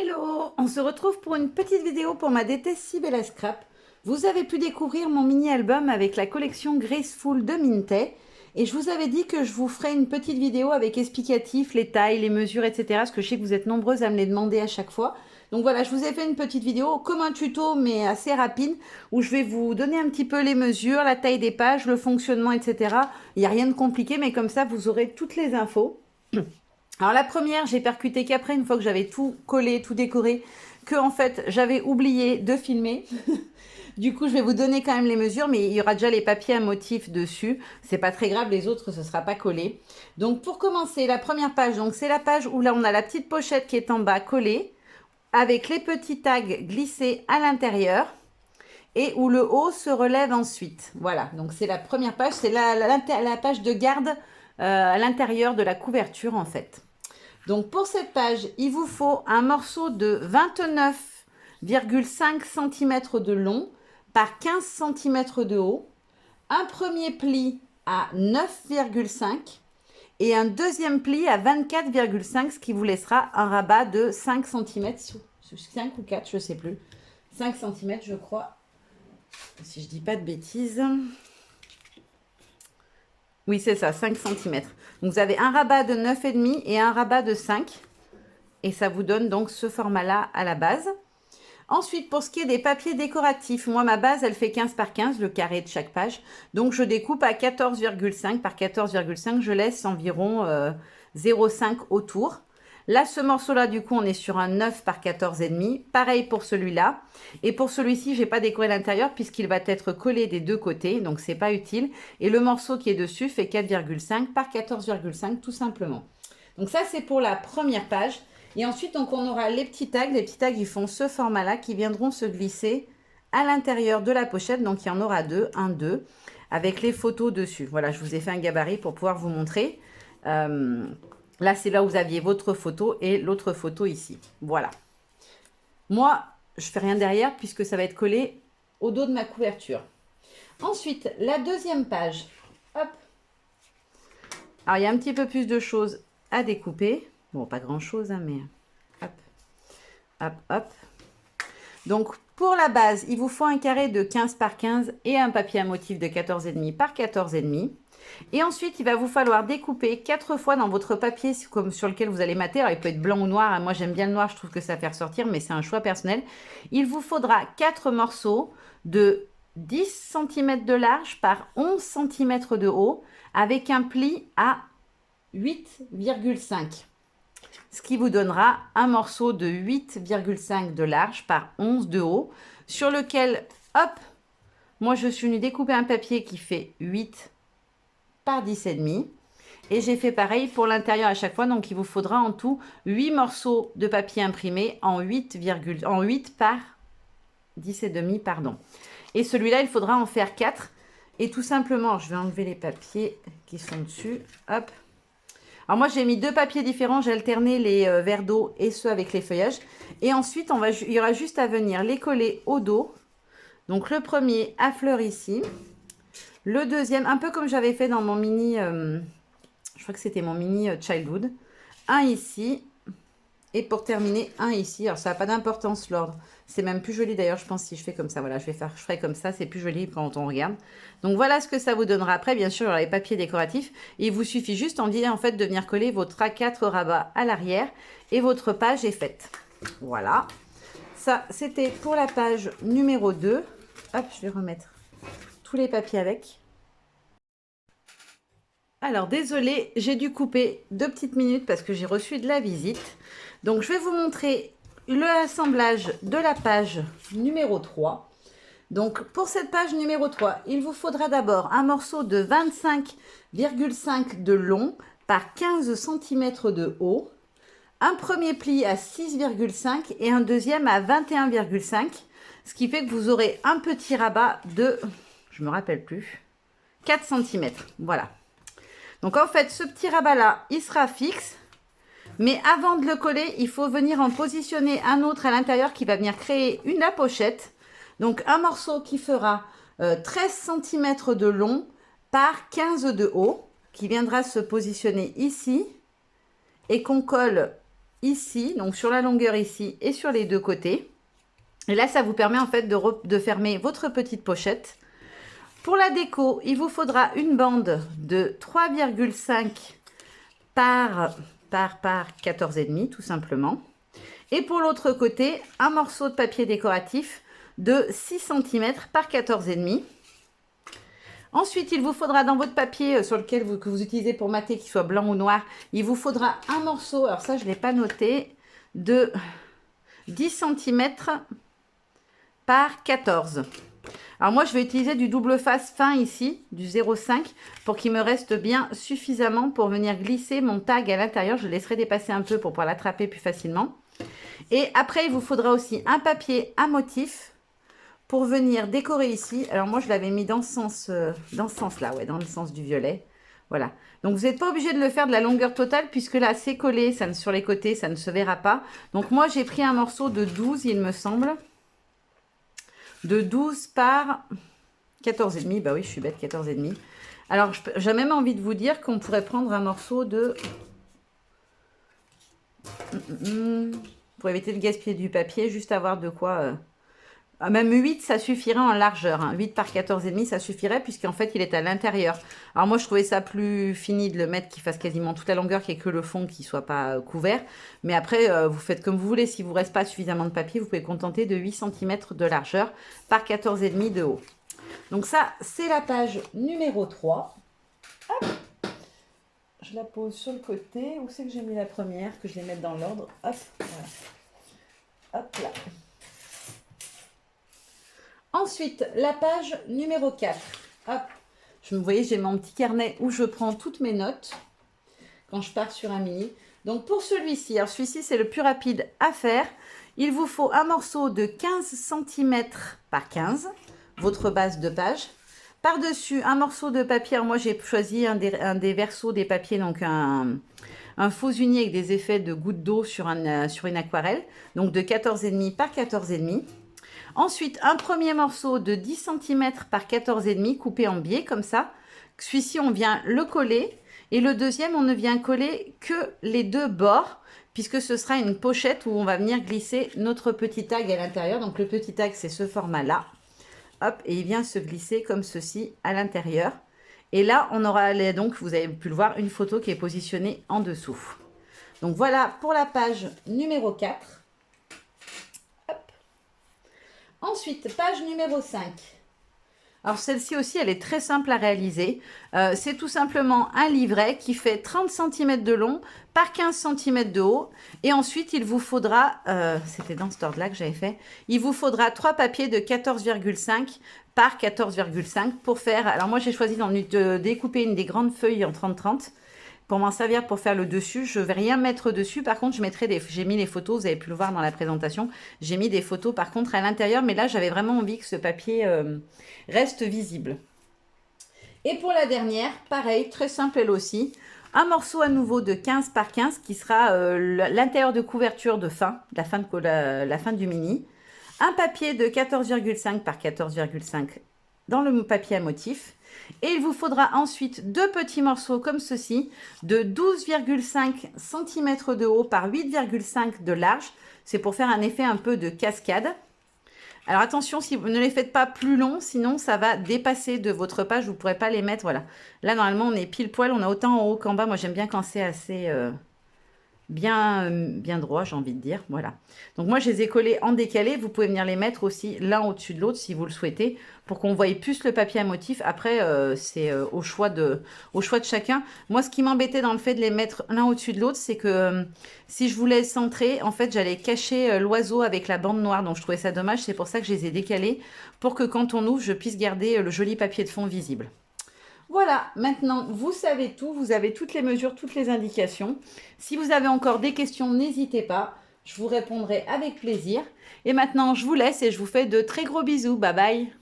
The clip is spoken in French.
Hello, on se retrouve pour une petite vidéo pour ma DT Sibella Scrap. Vous avez pu découvrir mon mini-album avec la collection Graceful de Mintay. Et je vous avais dit que je vous ferai une petite vidéo avec explicatif, les tailles, les mesures, etc. Parce que je sais que vous êtes nombreuses à me les demander à chaque fois. Donc voilà, je vous ai fait une petite vidéo comme un tuto, mais assez rapide, où je vais vous donner un petit peu les mesures, la taille des pages, le fonctionnement, etc. Il n'y a rien de compliqué, mais comme ça, vous aurez toutes les infos. Alors la première, j'ai percuté qu'après, une fois que j'avais tout collé, tout décoré, que en fait, j'avais oublié de filmer. Du coup, je vais vous donner quand même les mesures, mais il y aura déjà les papiers à motifs dessus. C'est pas très grave, les autres, ce ne sera pas collé. Donc pour commencer, la première page, donc c'est la page où là, on a la petite pochette qui est en bas collée, avec les petits tags glissés à l'intérieur, et où le haut se relève ensuite. Voilà, donc c'est la première page, c'est la page de garde à l'intérieur de la couverture en fait. Donc pour cette page, il vous faut un morceau de 29,5 cm de long par 15 cm de haut, un premier pli à 9,5 et un deuxième pli à 24,5, ce qui vous laissera un rabat de 5 cm, 5 ou 4, je ne sais plus, 5 cm je crois, si je ne dis pas de bêtises. Oui, c'est ça, 5 cm. Donc, vous avez un rabat de 9,5 et un rabat de 5. Et ça vous donne donc ce format-là à la base. Ensuite, pour ce qui est des papiers décoratifs, moi, ma base, elle fait 15 par 15, le carré de chaque page. Donc, je découpe à 14,5 par 14,5. Je laisse environ 0,5 autour. Là, ce morceau-là, du coup, on est sur un 9 par 14,5. Pareil pour celui-là. Et pour celui-ci, je n'ai pas décoré l'intérieur puisqu'il va être collé des deux côtés. Donc, ce n'est pas utile. Et le morceau qui est dessus fait 4,5 par 14,5 tout simplement. Donc, ça, c'est pour la première page. Et ensuite, donc, on aura les petits tags. Les petits tags, ils font ce format-là qui viendront se glisser à l'intérieur de la pochette. Donc, il y en aura deux, un, deux, avec les photos dessus. Voilà, je vous ai fait un gabarit pour pouvoir vous montrer. Là, c'est là où vous aviez votre photo et l'autre photo ici. Voilà. Moi, je ne fais rien derrière puisque ça va être collé au dos de ma couverture. Ensuite, la deuxième page. Hop. Alors, il y a un petit peu plus de choses à découper. Bon, pas grand-chose, hein, mais hop, hop, hop. Donc, pour la base, il vous faut un carré de 15 par 15 et un papier à motif de 14,5 par 14,5. Et ensuite, il va vous falloir découper 4 fois dans votre papier comme sur lequel vous allez mater. Alors, il peut être blanc ou noir. Moi, j'aime bien le noir. Je trouve que ça fait ressortir, mais c'est un choix personnel. Il vous faudra 4 morceaux de 10 cm de large par 11 cm de haut avec un pli à 8,5. Ce qui vous donnera un morceau de 8,5 de large par 11 de haut sur lequel, hop, moi, je suis venue découper un papier qui fait 8 par 10,5 et j'ai fait pareil pour l'intérieur à chaque fois. Donc, il vous faudra en tout 8 morceaux de papier imprimé en 8 par 10,5, pardon. Et celui-là, il faudra en faire 4. Et tout simplement, je vais enlever les papiers qui sont dessus. Hop. Alors moi, j'ai mis deux papiers différents. J'ai alterné les verres d'eau et ceux avec les feuillages. Et ensuite, il y aura juste à venir les coller au dos. Donc, le premier à fleurs ici. Le deuxième, un peu comme j'avais fait dans mon mini, je crois que c'était mon mini Childhood. Un ici. Et pour terminer, un ici. Alors, ça n'a pas d'importance l'ordre. C'est même plus joli d'ailleurs, je pense, si je fais comme ça. Voilà, je ferai comme ça. C'est plus joli quand on regarde. Donc, voilà ce que ça vous donnera après. Bien sûr, il y aura les papiers décoratifs. Et il vous suffit juste, en fait, de venir coller votre A4 rabat à l'arrière. Et votre page est faite. Voilà. Ça, c'était pour la page numéro 2. Hop, je vais remettre tous les papiers avec. Alors, désolée, j'ai dû couper 2 petites minutes parce que j'ai reçu de la visite. Donc, je vais vous montrer l'assemblage de la page numéro 3. Donc, pour cette page numéro 3, il vous faudra d'abord un morceau de 25,5 de long par 15 cm de haut, un premier pli à 6,5 et un deuxième à 21,5, ce qui fait que vous aurez un petit rabat de, je ne me rappelle plus, 4 cm. Voilà. Donc, en fait, ce petit rabat-là, il sera fixe. Mais avant de le coller, il faut venir en positionner un autre à l'intérieur qui va venir créer la pochette. Donc, un morceau qui fera 13 cm de long par 15 de haut, qui viendra se positionner ici et qu'on colle ici, donc sur la longueur ici et sur les deux côtés. Et là, ça vous permet en fait de fermer votre petite pochette. Pour la déco, il vous faudra une bande de 3,5 par 14,5 tout simplement. Et pour l'autre côté, un morceau de papier décoratif de 6 cm par 14,5. Ensuite, il vous faudra dans votre papier sur lequel que vous utilisez pour mater, qu'il soit blanc ou noir, il vous faudra un morceau, alors ça je ne l'ai pas noté, de 10 cm par 14. Alors moi, je vais utiliser du double face fin ici, du 0,5, pour qu'il me reste bien suffisamment pour venir glisser mon tag à l'intérieur. Je le laisserai dépasser un peu pour pouvoir l'attraper plus facilement. Et après, il vous faudra aussi un papier à motif pour venir décorer ici. Alors moi, je l'avais mis dans ce sens-là, ouais, dans le sens du violet. Voilà. Donc, vous n'êtes pas obligé de le faire de la longueur totale puisque là, c'est collé sur les côtés, ça ne se verra pas. Donc, moi, j'ai pris un morceau de 12, il me semble. De 12 par 14,5. Bah oui, je suis bête, 14,5. Alors, j'ai même envie de vous dire qu'on pourrait prendre un morceau de... Pour éviter de gaspiller du papier, juste avoir de quoi... Même 8, ça suffirait en largeur. Hein. 8 par 14,5, ça suffirait puisqu'en fait, il est à l'intérieur. Alors moi, je trouvais ça plus fini de le mettre, qu'il fasse quasiment toute la longueur, qu'il n'y ait que le fond qui ne soit pas couvert. Mais après, vous faites comme vous voulez. Si vous ne reste pas suffisamment de papier, vous pouvez contenter de 8 cm de largeur par 14,5 de haut. Donc ça, c'est la page numéro 3. Hop. Je la pose sur le côté. Où c'est que j'ai mis la première? Que je les mette dans l'ordre. Hop, voilà. Hop là. Ensuite, la page numéro 4. Hop, vous voyez, j'ai mon petit carnet où je prends toutes mes notes quand je pars sur un mini. Donc, pour celui-ci, alors celui-ci, c'est le plus rapide à faire. Il vous faut un morceau de 15 cm par 15, votre base de page. Par-dessus, un morceau de papier. Alors, moi, j'ai choisi un des versos des papiers, donc un faux uni avec des effets de gouttes d'eau sur une aquarelle. Donc, de 14,5 par 14,5. Ensuite, un premier morceau de 10 cm par 14,5 coupé en biais comme ça. Celui-ci, on vient le coller. Et le deuxième, on ne vient coller que les deux bords puisque ce sera une pochette où on va venir glisser notre petit tag à l'intérieur. Donc, le petit tag, c'est ce format-là. Hop, et il vient se glisser comme ceci à l'intérieur. Et là, on aura, donc, vous avez pu le voir, une photo qui est positionnée en dessous. Donc, voilà pour la page numéro 4. Ensuite, page numéro 5. Alors, celle-ci aussi, elle est très simple à réaliser. C'est tout simplement un livret qui fait 30 cm de long par 15 cm de haut. Et ensuite, il vous faudra, c'était dans cet ordre-là que j'avais fait, il vous faudra 3 papiers de 14,5 par 14,5 pour faire... Alors, moi, j'ai choisi de découper une des grandes feuilles en 30-30. Pour m'en servir pour faire le dessus, je ne vais rien mettre dessus. Par contre, j'ai mis les photos, vous avez pu le voir dans la présentation. J'ai mis des photos par contre à l'intérieur, mais là, j'avais vraiment envie que ce papier reste visible. Et pour la dernière, pareil, très simple elle aussi. Un morceau à nouveau de 15 par 15 qui sera l'intérieur de couverture de fin, la fin du mini. Un papier de 14,5 par 14,5 dans le papier à motif. Et il vous faudra ensuite deux petits morceaux comme ceci, de 12,5 cm de haut par 8,5 de large. C'est pour faire un effet un peu de cascade. Alors attention, si vous ne les faites pas plus longs, sinon ça va dépasser de votre page, vous ne pourrez pas les mettre. Voilà. Là, normalement, on est pile poil, on a autant en haut qu'en bas. Moi, j'aime bien quand c'est assez... bien droit, j'ai envie de dire. Voilà. Donc moi, je les ai collés en décalé. Vous pouvez venir les mettre aussi l'un au-dessus de l'autre si vous le souhaitez pour qu'on voie plus le papier à motif. Après, c'est au choix de chacun. Moi, ce qui m'embêtait dans le fait de les mettre l'un au-dessus de l'autre, c'est que si je voulais centrer, en fait, j'allais cacher l'oiseau avec la bande noire. Donc, je trouvais ça dommage. C'est pour ça que je les ai décalés pour que quand on ouvre, je puisse garder le joli papier de fond visible. Voilà, maintenant, vous savez tout, vous avez toutes les mesures, toutes les indications. Si vous avez encore des questions, n'hésitez pas, je vous répondrai avec plaisir. Et maintenant, je vous laisse et je vous fais de très gros bisous. Bye bye.